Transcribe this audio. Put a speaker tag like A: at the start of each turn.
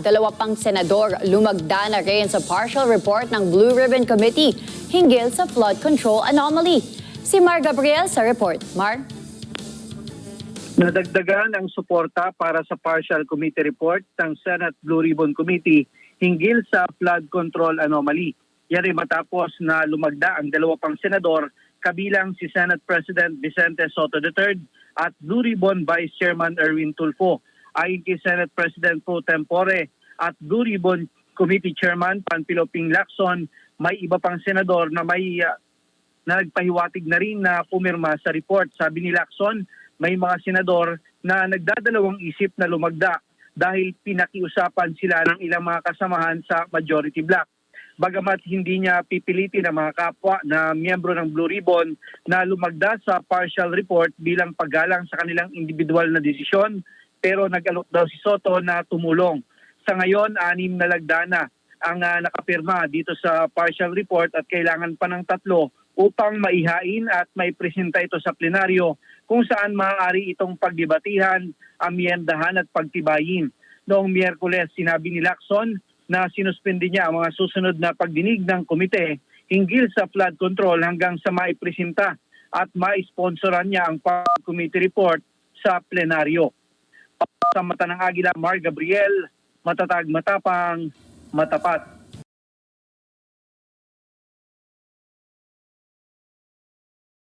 A: Dalawa pang senador lumagda na rin sa partial report ng Blue Ribbon Committee hinggil sa flood control anomaly. Si Mar Gabriel sa report. Mar?
B: Nadagdagan ang suporta para sa partial committee report ng Senate Blue Ribbon Committee hinggil sa flood control anomaly. Yan ay matapos na lumagda ang dalawa pang senador kabilang si Senate President Vicente Soto III at Blue Ribbon Vice Chairman Erwin Tulfo. Ayon kay Senate President Pro Tempore at Blue Ribbon Committee Chairman Panfilo Ping Lacson, may iba pang senador na nagpahiwatig na rin na pumirma sa report. Sabi ni Lacson, may mga senador na nagdadalawang isip na lumagda dahil pinakiusapan sila ng ilang mga kasamahan sa majority bloc. Bagamat hindi niya pipilitin ang mga kapwa na miyembro ng Blue Ribbon na lumagda sa partial report bilang paggalang sa kanilang individual na desisyon, pero nag-alok daw si Soto na tumulong. Sa ngayon, 6 na lagdana ang nakapirma dito sa partial report at kailangan pa ng 3 upang maihain at maipresenta ito sa plenaryo kung saan maaari itong pagdebatihan, amyendahan at pagtibayin. Noong Miyerkules, sinabi ni Lacson na sinuspindi niya ang mga susunod na pagdinig ng komite hinggil sa flood control hanggang sa maipresenta at maisponsoran niya ang committee report sa plenaryo. Sa mata ng Agila, Mar Gabriel, matatag, matapang, matapat.